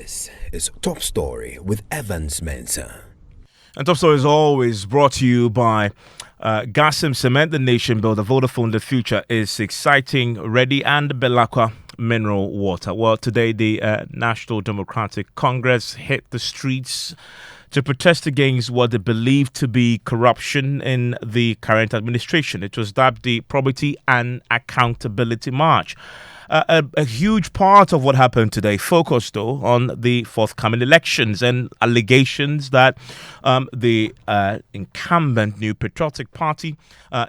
This is Top Story with Evans Mensah. And Top Story is always brought to you by Gasim Cement, the nation builder. Vodafone, the future is exciting, ready, and Belakwa mineral water. Well, today the National Democratic Congress hit the streets to protest against what they believe to be corruption in the current administration. It was dubbed the Probity and Accountability March. A huge part of what happened today focused, though, on the forthcoming elections and allegations that the incumbent New Patriotic Party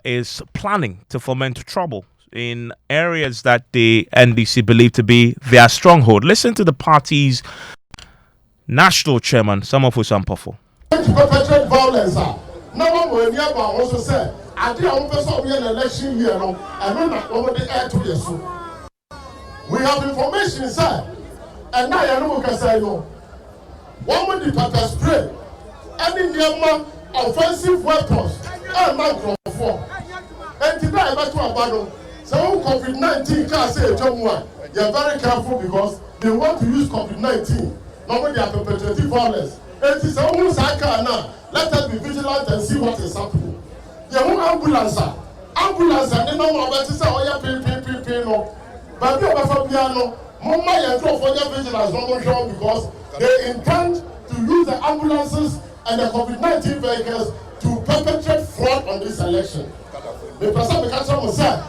is planning to foment trouble in areas that the NDC believe to be their stronghold. Listen to the party's national chairman, Samuel Sampofo. Perpetrate violence. No one will never also say, I think I'm going to an election year, and not over the air to the we have information inside, and now you know can say no. One with the pepper spray, any near offensive weapons, and microphone. And today I went to a battle. So COVID-19 can't say you're very careful because they want to use COVID-19. Normally they are perpetrating violence. And it is almost like now. Let us be vigilant and see what is happening. You want ambulance, and then no more about to say, oh yeah, pay, no. But you have a piano, Mama and for your vigilance because they intend to use the ambulances and the COVID-19 vehicles to perpetrate fraud on this election. The person will say,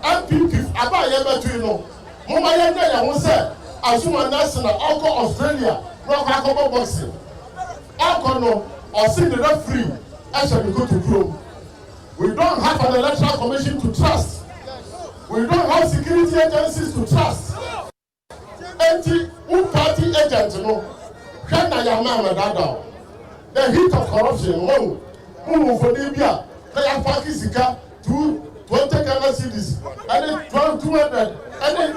MPP, about a year to Mama Yanda will say, as you are national, Alco Australia, no alcohol boxing. Alcohol or see the referee, actually go to grow. We don't have an electoral commission to trust. We don't have security agencies to trust. Who party agents, the heat of corruption, who for Libya, they are Pakistan, 20 Ghana cities, and 200, and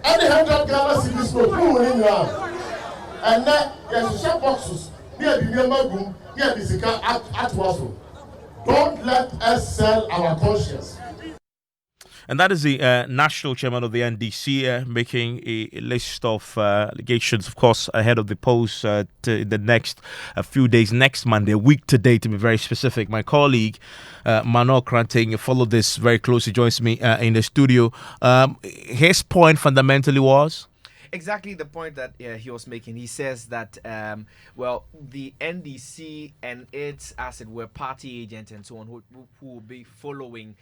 100 Ghana cities, and then there's shop boxes near the Yamagun, near the Zika at Waso. Don't let us sell our conscience. And that is the national chairman of the NDC making a list of allegations, of course, ahead of the polls to the next few days, next Monday, a week today, to be very specific. My colleague, Manuel Kranting, followed this very closely, joins me in the studio. His point fundamentally was? Exactly the point that he was making. He says that, the NDC and its, as it were, party agent and so on, who will be following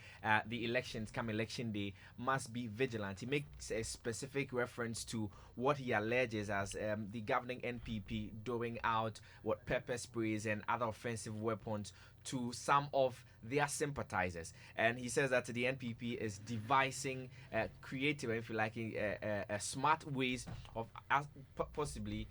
the elections come election day, must be vigilant. He makes a specific reference to what he alleges as the governing NPP doling out pepper sprays and other offensive weapons to some of their sympathizers. And he says that the NPP is devising creative, if you like, smart ways of possibly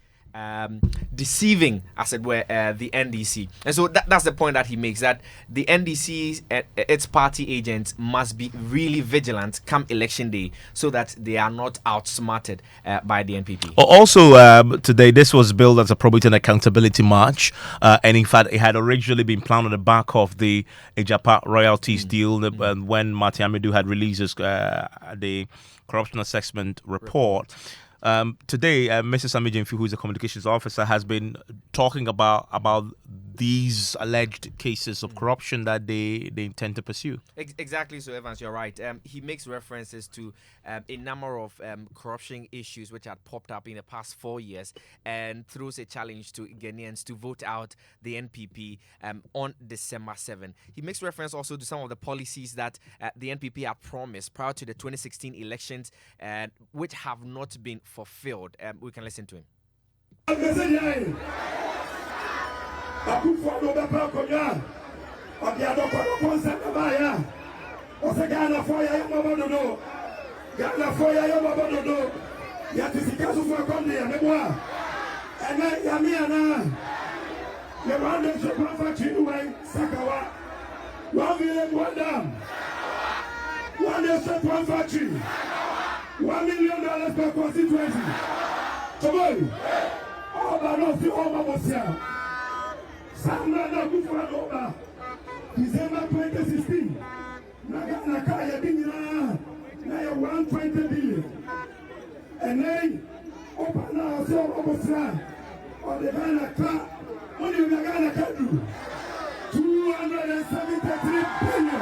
deceiving, as it were, the NDC. And so that's the point that he makes, that the NDC, its party agents, must be really vigilant come election day so that they are not outsmarted by the NPP. Also, today, this was billed as a Probity and Accountability March. And in fact, it had originally been planned on the back of the Ejapa royalties deal when Martin Amidu had released the corruption assessment report. Today, Mrs. Amijinfi, who is a communications officer, has been talking about these alleged cases of corruption that they intend to pursue. Exactly so, Evans, you're right. He makes references to a number of corruption issues which had popped up in the past 4 years, and throws a challenge to Ghanaians to vote out the NPP on December 7. He makes reference also to some of the policies that the NPP had promised prior to the 2016 elections, which have not been fulfilled. We can listen to him. $1 million per constituency. Come on. All but not the Oba Sam December 2016. Nakaya Bina, 120 billion. And then, open now, so over or the Ghana car, only the Ghana can do 273 billion.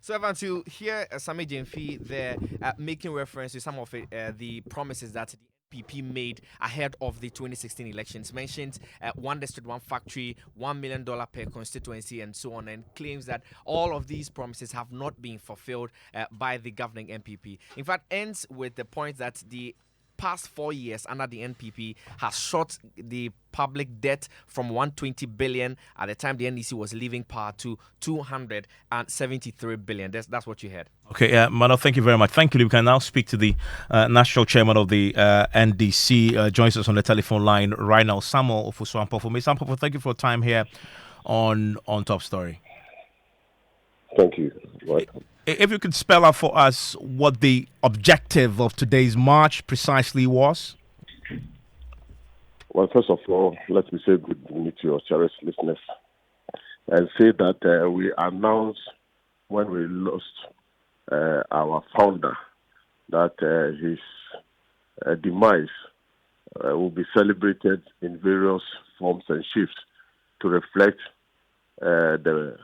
So, Evans, you hear Sami Jemfi there making reference to some of the promises that the NPP made ahead of the 2016 elections. Mentioned one district, one factory, $1 million per constituency, and so on, and claims that all of these promises have not been fulfilled by the governing NPP. In fact, ends with the point that the past 4 years under the NPP has shot the public debt from 120 billion at the time the NDC was leaving power to 273 billion. That's what you heard. Okay, Mano, thank you very much. Thank you. We can now speak to the national chairman of the NDC. Joins us on the telephone line right now, Samuel Ofosu-Ampofo. Samuel, thank you for your time here on Top Story. Thank you. Welcome. If you could spell out for us what the objective of today's march precisely was. Well, first of all, let me say good evening to your cherished listeners and say that we announced when we lost our founder that his demise will be celebrated in various forms and shifts to reflect the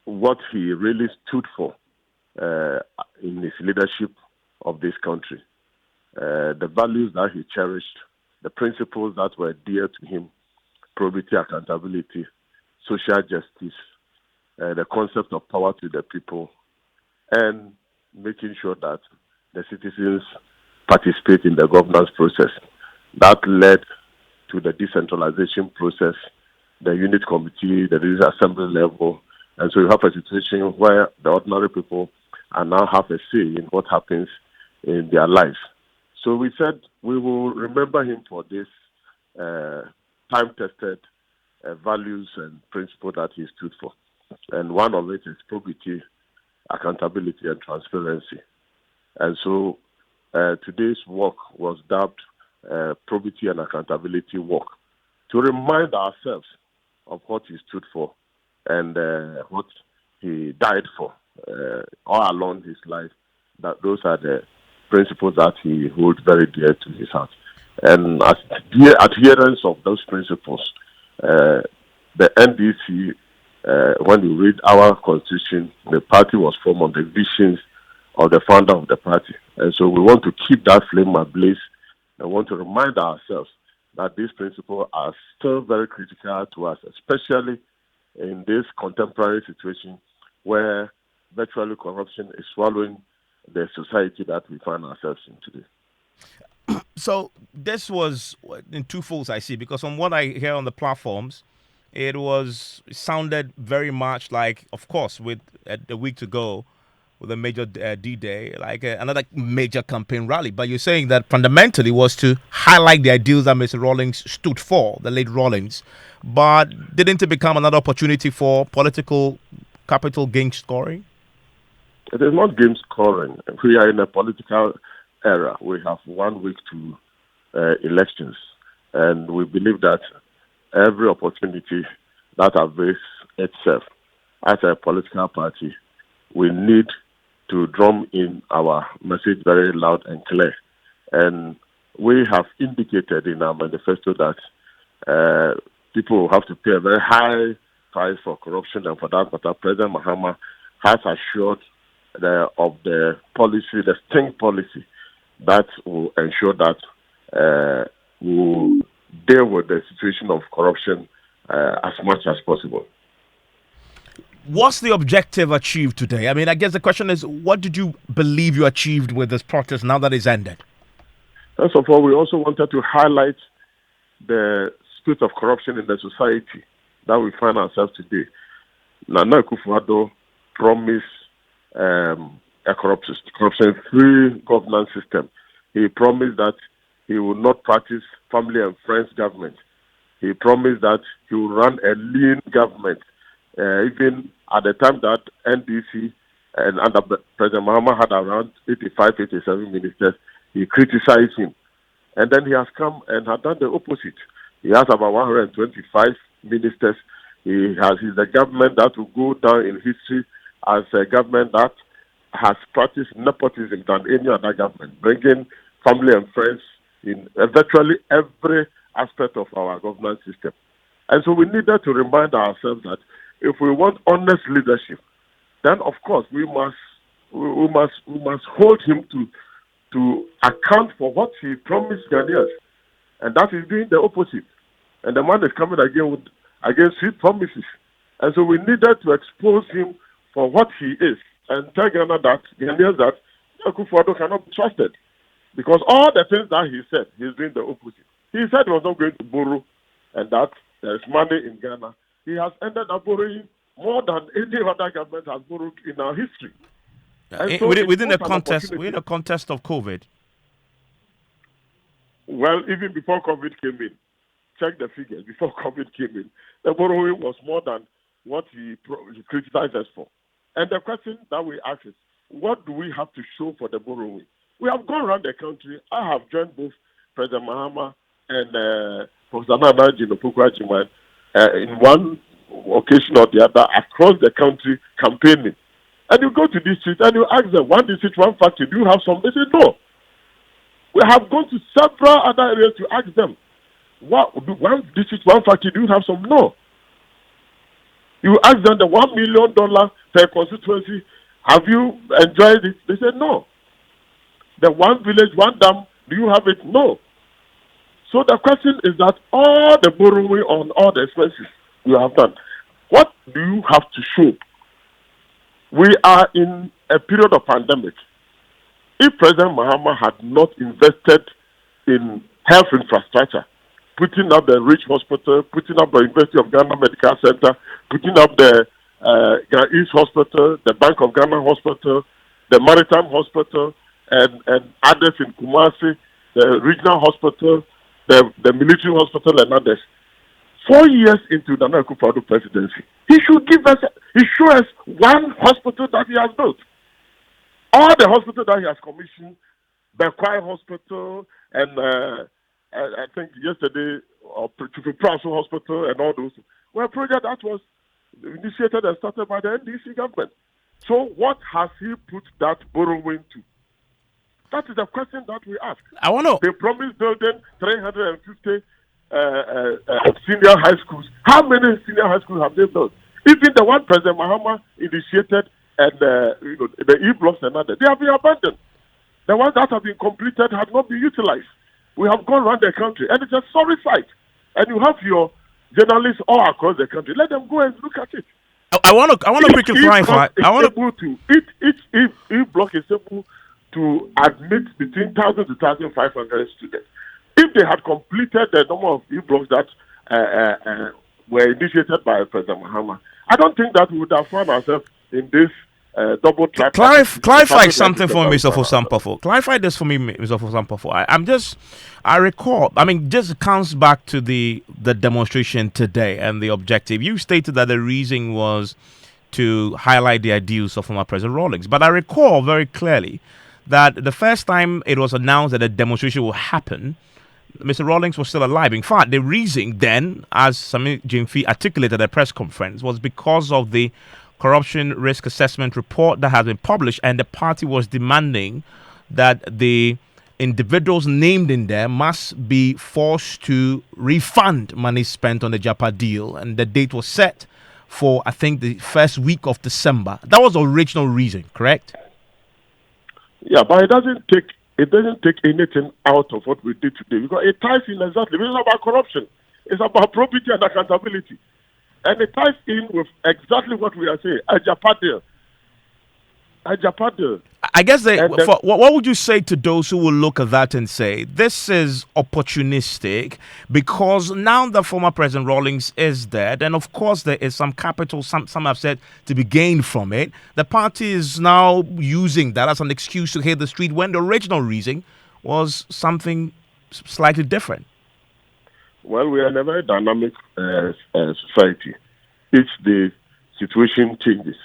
what he really stood for in his leadership of this country. The values that he cherished, the principles that were dear to him, probity, accountability, social justice, the concept of power to the people, and making sure that the citizens participate in the governance process. That led to the decentralization process, the unit committee, the regional assembly level. And so you have a situation where the ordinary people are now have a say in what happens in their lives. So we said we will remember him for this time-tested values and principles that he stood for. And one of it is probity, accountability, and transparency. And so today's work was dubbed probity and accountability work to remind ourselves of what he stood for and what he died for all along his life. That those are the principles that he holds very dear to his heart. And as the adherence of those principles, the NDC, when you read our constitution, the party was formed on the visions of the founder of the party. And so we want to keep that flame ablaze and want to remind ourselves that these principles are still very critical to us, especially in this contemporary situation where virtually corruption is swallowing the society that we find ourselves in today. So this was in two folds, I see, because from what I hear on the platforms, it sounded very much like, of course, with a week to go, with a major D-Day, like another major campaign rally. But you're saying that fundamentally was to highlight the ideals that Mr. Rawlings stood for, the late Rawlings. But didn't it become another opportunity for political capital gain scoring? It is not game scoring. We are in a political era. We have 1 week to elections. And we believe that every opportunity that avails itself as a political party, we need to drum in our message very loud and clear. And we have indicated in our manifesto that people will have to pay a very high price for corruption, and for that matter, President Mahama has assured of the policy, the stink policy, that will ensure that we will deal with the situation of corruption as much as possible. What's the objective achieved today? I mean, I guess the question is, what did you believe you achieved with this protest now that it's ended? First of all, we also wanted to highlight the spirit of corruption in the society that we find ourselves today. Nana Akufo-Addo promised a corruption-free governance system. He promised that he would not practice family and friends government. He promised that he would run a lean government. Even at the time that NDC and under President Mahama had around 85, 87 ministers, he criticized him And then he has come and had done the opposite. He has about 125 ministers. He's the government that will go down in history as a government that has practiced nepotism than any other government, bringing family and friends in virtually every aspect of our governance system. And so we needed to remind ourselves that if we want honest leadership, then of course we must hold him to account for what he promised Ghanaians, and that is doing the opposite. And the man is coming against his promises, and so we needed to expose him for what he is and tell Ghana that Ghanaians that Akufo-Addo cannot be trusted, because all the things that he said, he's doing the opposite. He said he was not going to borrow, and that there is money in Ghana. He has ended up borrowing more than any other government has borrowed in our history. So within the context of COVID. Well, even before COVID came in, check the figures. Before COVID came in, the borrowing was more than what he criticized us for. And the question that we ask is, what do we have to show for the borrowing? We have gone around the country. I have joined both President Mahama and Professor Nana Jinopoku in one occasion or the other across the country campaigning. And you go to district and you ask them, one district, one factory, do you have some? They say no. We have gone to several other areas to ask them, one district, one factory, do you have some? No. You ask them the $1 million per constituency, have you enjoyed it? They say no. The one village, one dam, do you have it? No. So the question is that all the borrowing on all the expenses you have done, what do you have to show? We are in a period of pandemic. If President Mahama had not invested in health infrastructure, putting up the Rich Hospital, putting up the University of Ghana Medical Center, putting up the East Hospital, the Bank of Ghana Hospital, the Maritime Hospital, and others in Kumasi, the Regional Hospital, the Military Hospital, and others. 4 years into the Nana Akufo-Addo presidency, he should show us one hospital that he has built. All the hospitals that he has commissioned, Bekwai Hospital, and I think yesterday, Praso Hospital, and all those, were a project that was initiated and started by the NDC government. So what has he put that borrowing to? That is the question that we ask. I want to. They promised building 350 senior high schools. How many senior high schools have they built? Even the one President Mahama initiated and the E-blocks and others, they have been abandoned. The ones that have been completed have not been utilized. We have gone around the country, and it's a sorry sight. And you have your journalists all across the country. Let them go and look at it. I want to quickly clarify. Each E-block is able to admit between 1,000 to 1,500 students. If they had completed the number of E-blocks that were initiated by President Mahama, I don't think that we would have found ourselves in this double track. Clarify something for me, Mr. Fosampafo. Clarify this for me, Mr. Fosampafo. I recall, just comes back to the demonstration today and the objective. You stated that the reason was to highlight the ideals of former President Rawlings. But I recall very clearly that the first time it was announced that a demonstration will happen, Mr. Rawlings was still alive. In fact, the reason then, as Sami Jimfi articulated at a press conference, was because of the corruption risk assessment report that has been published, and the party was demanding that the individuals named in there must be forced to refund money spent on the Japa deal, and the date was set for, I think, the first week of December. That was the original reason, correct? Yeah, but it doesn't take anything out of what we did today, because it ties in exactly. It's about corruption. It's about probity and accountability. And it ties in with exactly what we are saying, a Japa deal. I guess what would you say to those who will look at that and say this is opportunistic because now the former President Rawlings is dead, and of course there is some capital, some have said, to be gained from it. The party is now using that as an excuse to hit the street when the original reason was something slightly different. Well, we are in a very dynamic society. Each day, situation changes.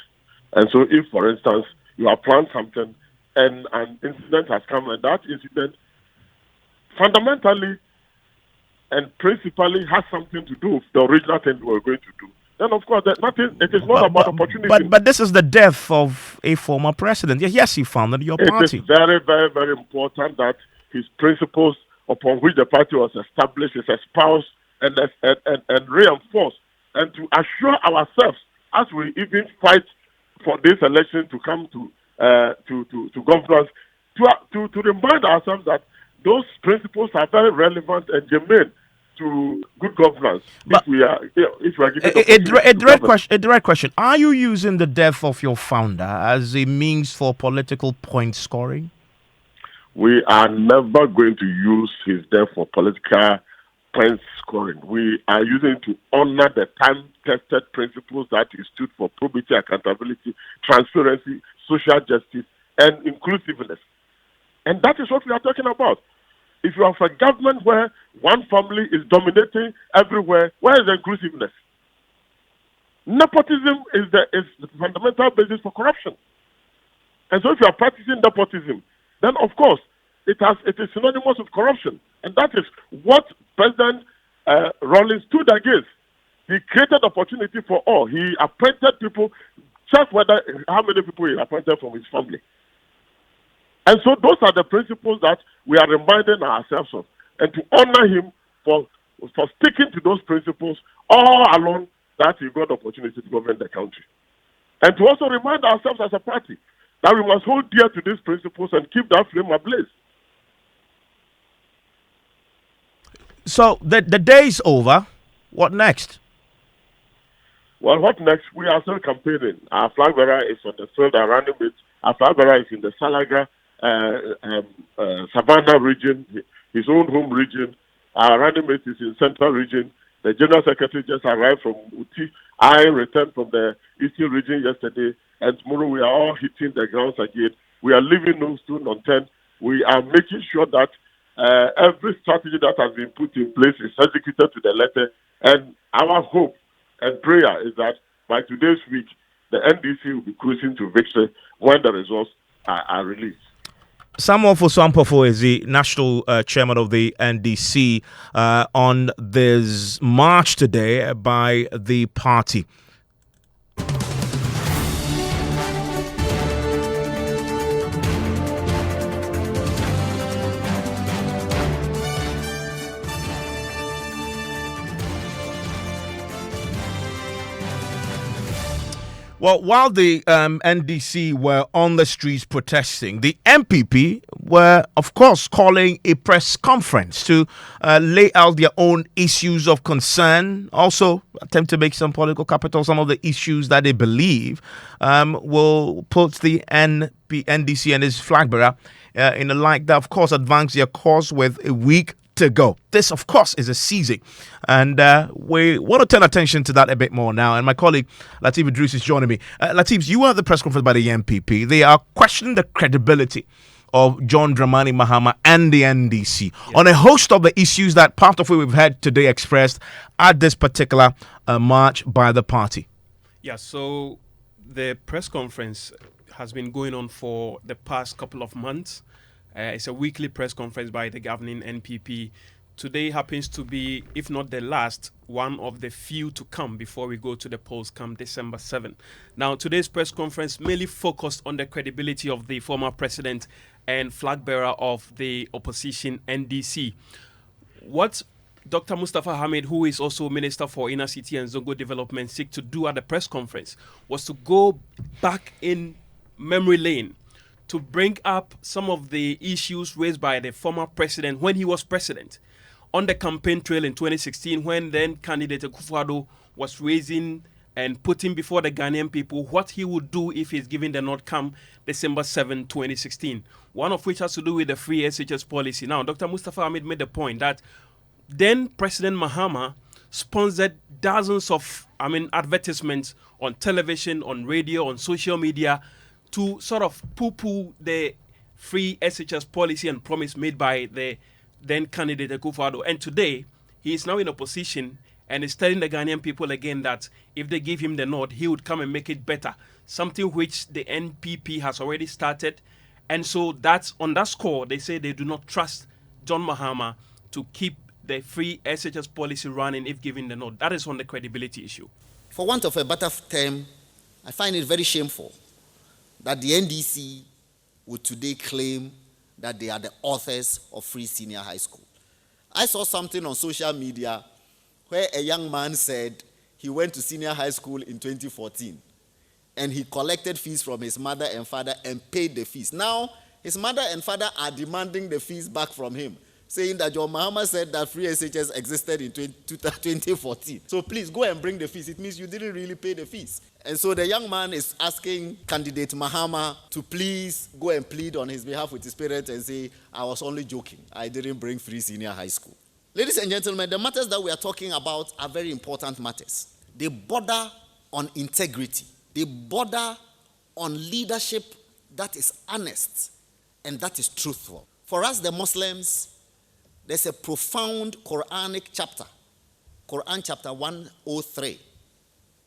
And so if, for instance, you have planned something and an incident has come, and that incident fundamentally and principally has something to do with the original thing we were going to do, then of course it is not about opportunity. But this is the death of a former president. Yes, he founded your party. It is very, very, very important that his principles upon which the party was established is espoused and reinforced, and to assure ourselves as we even fight for this election to come to governance, to remind ourselves that those principles are very relevant and germane to good governance. But if we are given a direct question: are you using the death of your founder as a means for political point scoring? We are never going to use his death for political point scoring. We are using it to honor the time-tested principles that he stood for: probity, accountability, transparency, social justice, and inclusiveness. And that is what we are talking about. If you have a government where one family is dominating everywhere, where is the inclusiveness? Nepotism is the fundamental basis for corruption. And so if you are practicing nepotism, then of course it is synonymous with corruption. And that is what President Rawlings stood against. He created opportunity for all. He appointed people, check how many people he appointed from his family. And so those are the principles that we are reminding ourselves of. And to honor him for sticking to those principles all along that he got the opportunity to govern the country. And to also remind ourselves as a party that we must hold dear to these principles and keep that flame ablaze. So the day is over. What next? Well, what next? We are still campaigning. Our flag bearer is on the field around it. Our flag bearer is in the Salaga, Savannah region, his own home region. Our running mate is in Central region. The General Secretary just arrived from Uti. I returned from the Eastern region yesterday, and tomorrow we are all hitting the grounds again. We are leaving no stone unturned. We are making sure that every strategy that has been put in place is executed to the letter. And our hope and prayer is that by today's week, the NDC will be cruising to victory when the results are released. Samuel Fosuampofo is the national chairman of the NDC on this march today by the party. Well, while the NDC were on the streets protesting, the MPP were, of course, calling a press conference to lay out their own issues of concern, also attempt to make some political capital, some of the issues that they believe will put the NDC and its flag bearer in a light that, of course, advance their cause with a week to go. This, of course, is a season, and we want to turn attention to that a bit more now. And my colleague Lateef Idris is joining me. Lateef, you were at the press conference by the MPP. They are questioning the credibility of John Dramani Mahama and the NDC on a host of the issues that part of what we've had today expressed at this particular march by the party. Yeah, so the press conference has been going on for the past couple of months. It's a weekly press conference by the governing NPP. Today happens to be, if not the last, one of the few to come before we go to the polls come December 7. Now, today's press conference mainly focused on the credibility of the former president and flag bearer of the opposition NDC. What Dr. Mustafa Hamid, who is also Minister for Inner City and Zongo Development, seek to do at the press conference was to go back in memory lane to bring up some of the issues raised by the former president when he was president. On the campaign trail in 2016, when then candidate Akufo-Addo was raising and putting before the Ghanaian people what he would do if he's given the nod come December 7, 2016. One of which has to do with the free SHS policy. Now, Dr. Mustafa Hamid made the point that then President Mahama sponsored dozens of advertisements on television, on radio, on social media, to sort of poo-poo the free SHS policy and promise made by the then candidate Akufo-Addo. And today, he is now in opposition and is telling the Ghanaian people again that if they give him the nod, he would come and make it better. Something which the NPP has already started. And so that's on that score, they say they do not trust John Mahama to keep the free SHS policy running if given the nod. That is on the credibility issue. For want of a better term, I find it very shameful that the NDC would today claim that they are the authors of free senior high school. I saw something on social media where a young man said he went to senior high school in 2014 and he collected fees from his mother and father and paid the fees. Now, his mother and father are demanding the fees back from him, saying that John Mahama said that free SHS existed in 2014. So please go and bring the fees. It means you didn't really pay the fees. And so the young man is asking candidate Mahama to please go and plead on his behalf with his parents and say, I was only joking. I didn't bring free senior high school. Ladies and gentlemen, the matters that we are talking about are very important matters. They border on integrity. They border on leadership that is honest and that is truthful. For us, the Muslims, there's a profound Quranic chapter, Quran chapter 103,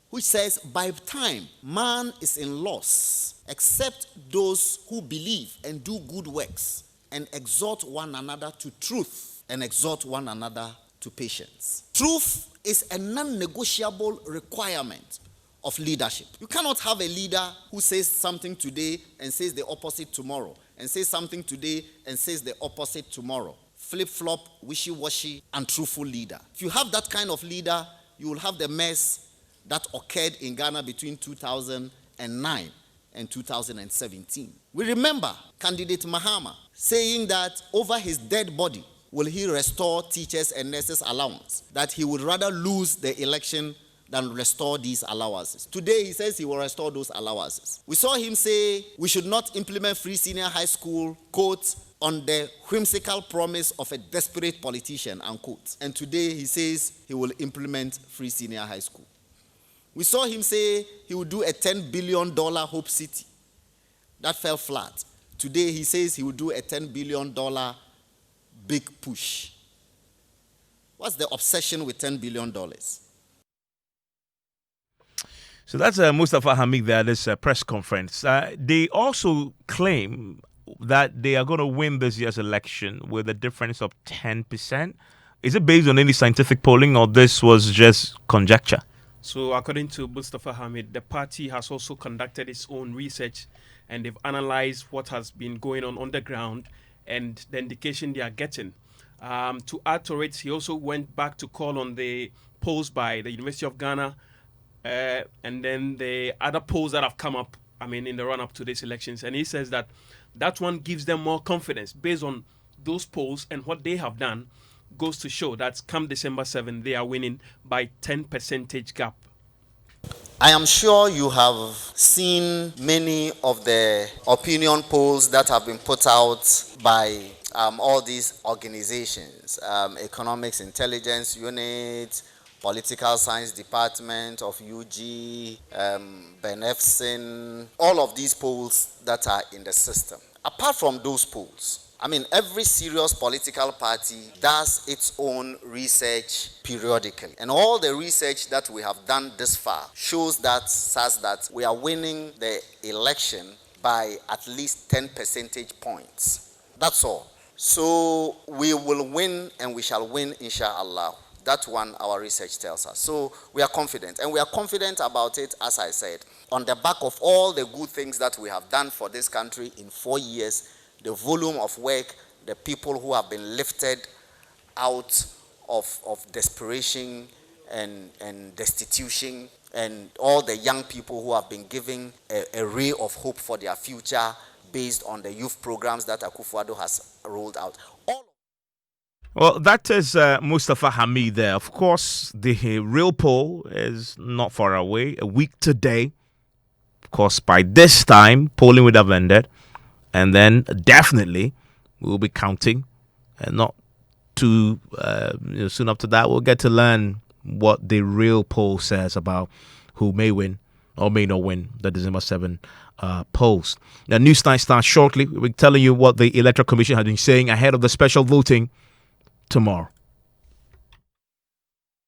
which says, by time man is in loss, except those who believe and do good works and exhort one another to truth and exhort one another to patience. Truth is a non-negotiable requirement of leadership. You cannot have a leader who says something today and says the opposite tomorrow, and says something today and says the opposite tomorrow. Flip-flop, wishy-washy, untruthful leader. If you have that kind of leader, you will have the mess that occurred in Ghana between 2009 and 2017. We remember candidate Mahama saying that over his dead body will he restore teachers and nurses allowance, that he would rather lose the election than restore these allowances. Today, he says he will restore those allowances. We saw him say we should not implement free senior high school, quote, on the whimsical promise of a desperate politician, unquote. And today, he says he will implement free senior high school. We saw him say he would do a $10 billion Hope City. That fell flat. Today, he says he will do a $10 billion big push. What's the obsession with $10 billion? So that's Mustafa Hamid there, this press conference. They also claim that they are going to win this year's election with a difference of 10%. Is it based on any scientific polling, or this was just conjecture? So according to Mustafa Hamid, the party has also conducted its own research and they've analyzed what has been going on the ground and the indication they are getting. To add to it, he also went back to call on the polls by the University of Ghana and then the other polls that have come up, in the run-up to these elections. And he says that one gives them more confidence based on those polls, and what they have done goes to show that come December 7, they are winning by 10 percentage gap. I am sure you have seen many of the opinion polls that have been put out by all these organizations, Economics Intelligence Unit, Political Science Department of UG, Benefsin, all of these polls that are in the system. Apart from those polls, every serious political party does its own research periodically. And all the research that we have done this far shows that we are winning the election by at least 10 percentage points. That's all. So we will win, and we shall win, inshallah. That one, our research tells us. So we are confident. And we are confident about it, as I said, on the back of all the good things that we have done for this country in 4 years, the volume of work, the people who have been lifted out of desperation and destitution, and all the young people who have been given a ray of hope for their future based on the youth programs that Akufo-Addo has rolled out. Well, that is Mustafa Hamid there. Of course, the real poll is not far away. A week today. Of course, by this time, polling would have ended. And then definitely we'll be counting. And not too soon after that, we'll get to learn what the real poll says about who may win or may not win the December 7 polls. The news night starts shortly. We'll be telling you what the Electoral Commission has been saying ahead of the special voting tomorrow.